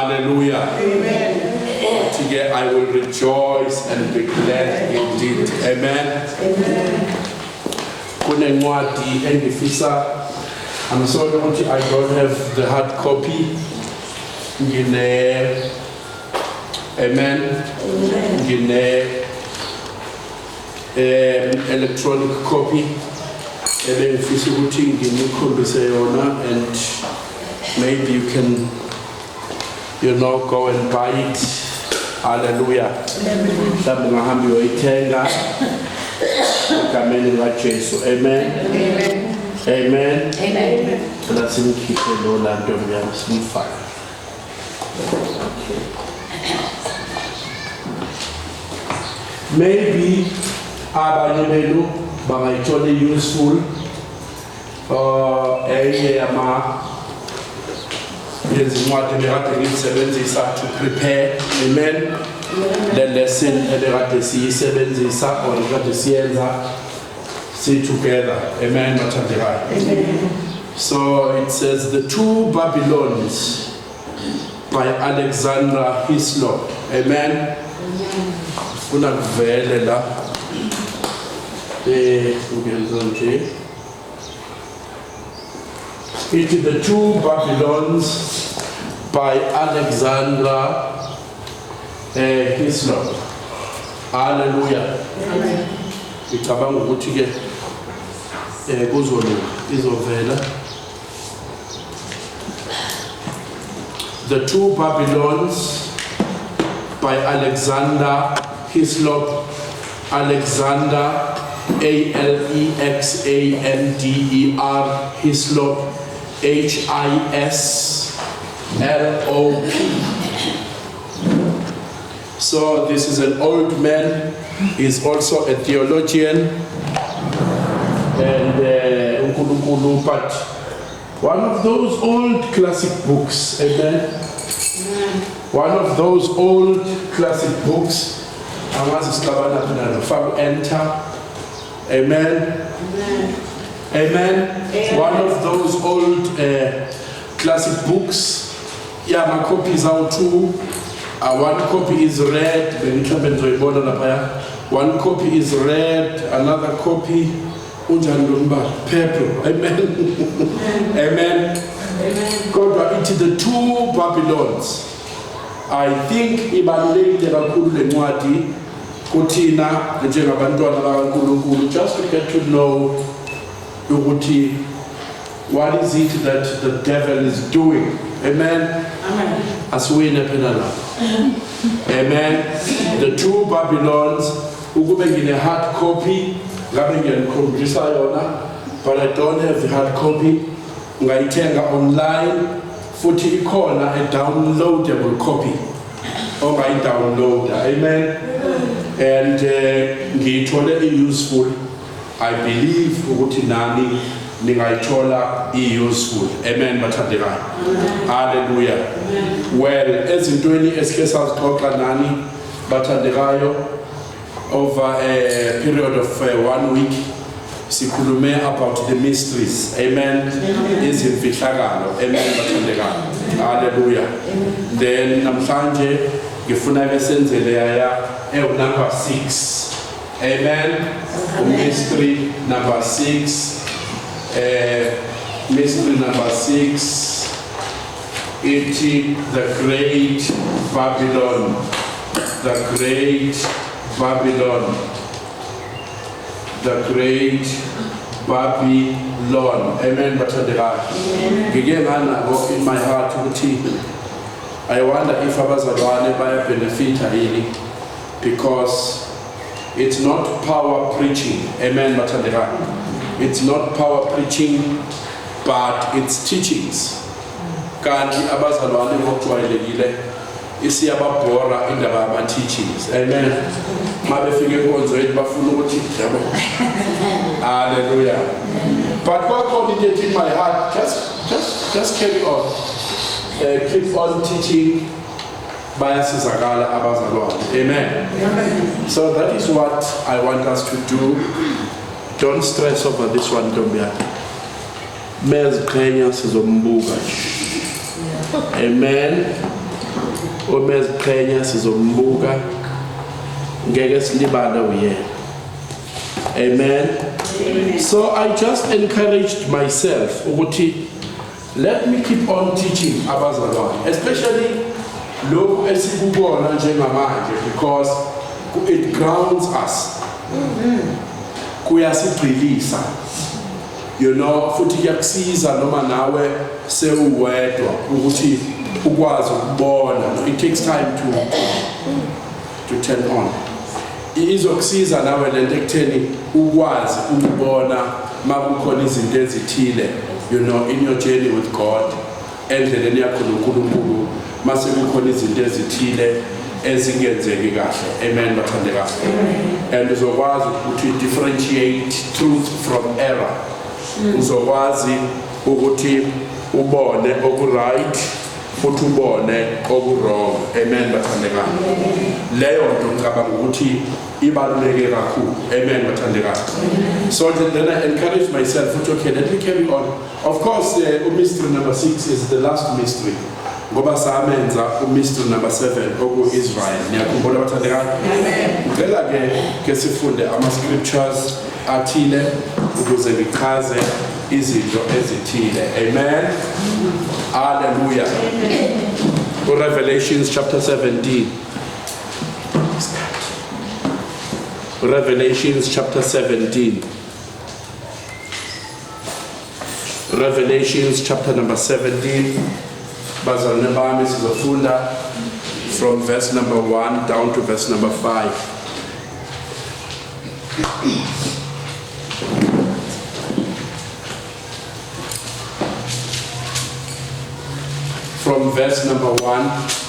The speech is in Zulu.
Hallelujah. Amen. Together I will rejoice and be glad indeed. Amen. Kunencwadi engifisa. I'm sorry ukuthi I don't have the hard copy. Amen. Electronic copy. Ebengifisa ukuthi nginikhombise yona, and maybe you can, go and buy it. Hallelujah. Mhlawumbe ungahambi uyoyithenga egameni likaJesu. Amen. Amen. Amen. Let's keep the Lord and the fire. Maybe abanye benu bangayithola useful yezincwadi ebekade ngiyisebenzisa to prepare, amen, the lesson ebekade siyisebenzisa or ebekade siyenza together, amen, mathandekayo. So it says The Two Babylons by Alexander Hislop, amen. Funa kuvele la it's The Two Babylons by Alexander Hislop. Hallelujah. Ngicabanga ukuthi ke izovela. The Two Babylons by Alexander Hislop. Alexander, Alexander Hislop, Hislop. So this is an old man. He's also a theologian and but one of those old classic books, amen. One of those old classic books. Enter. Amen. Amen. One of those old classic books. Yeah, my copies are too. One copy is red. One copy is red. Another copy, purple. Amen. Amen. God, it is The Two Babylons. I think ibalulekile kakhulu lencwadi kuthina njengabantwana bakaNkulunkulu, just to get to know ukuthi what is it that the devil is doing. Amen. Asiwine phela la. Amen. The Two Babylons, ukube ngine hard copy ngabe ngiyanikhombisa yona, but I don't have the hard copy. Ungayithenga online. Futhi ikhona a downloadable copy ongayidowunloada, amen. And ngiyithole useful. I believe ukuthi nani ningayithola useful, amen, bathandekayo. Hallelujah. Well, ezintweni esike sazixoxa nani bathandekayo over a period of 1 week, sikhulume about the mysteries, amen, izimfihlakalo, amen, bathandekayo. Hallelujah. Then namhlanje ngifuna ke senze leya number 6, amen. Mystery number 6, mystery number 6, it the great Babylon, the great Babylon, the great Babylon, amen, bathandekayo. In my heart ukuthi I wonder if abazalwane baya benefita yini, because it's not power preaching, amen, bathandekayo. It's not power preaching, but it's teachings. Kanti abazalwane ngokujwayelekile isiyababhora indaba yama teachings, amen. Mabefike enkonzweni bafuna ukuthi yabo. Hallelujah. But God called it in my heart, just carry on. Keep on teaching bayasizakala abazalwane, amen. So that is what I want us to do. Don't stress over this one, Tombia. Mez Kenya sizombuka. Amen. omeziqhenya sizombuka ngeke silibale uyena. Amen. So I just encouraged myself ukuthi let me keep on teaching abazalwane, especially lokhu esikubona njengamanje, because it grounds us. Kuyasigqilisa, you know, futhi kuyakusiza noma nawe sewuwedwa ukuthi ukwazi ukubona. It takes time to turn on. Izokusiza nawe lento ekutheni ukwazi ukubona makukhona izinto ezithile, you know, in your journey with God, endleleni yakho noNkulunkulu, mase kukhona izinto ezithile ezingenzeki kahle. Amen, bathandekayo. And uzokwazi ukuthi differentiate truth from error. Uzokwazi ukuthi ubone oku-right futhi ubone oku-wrong. Amen, bathandekayo. Leyo nto ngicabanga ukuthi ibaluleke kakhulu. Amen, bathandekayo. So then I encourage myself, okay, let me carry on. Of course, mystery number 6 is the last mystery. Ngoba samenza mystery number 7 oku-Israel. Niyakhumbula bathandekayo? Ngicela ke sifunde ama-scriptures athile ukuze ngichaze izinto ezithile. Amen. Hallelujah. Revelations chapter 17. Revelations chapter 17. Revelations chapter number 17. Bazalwane bami sizofunda from verse number 1 down to verse number 5. From verse number 1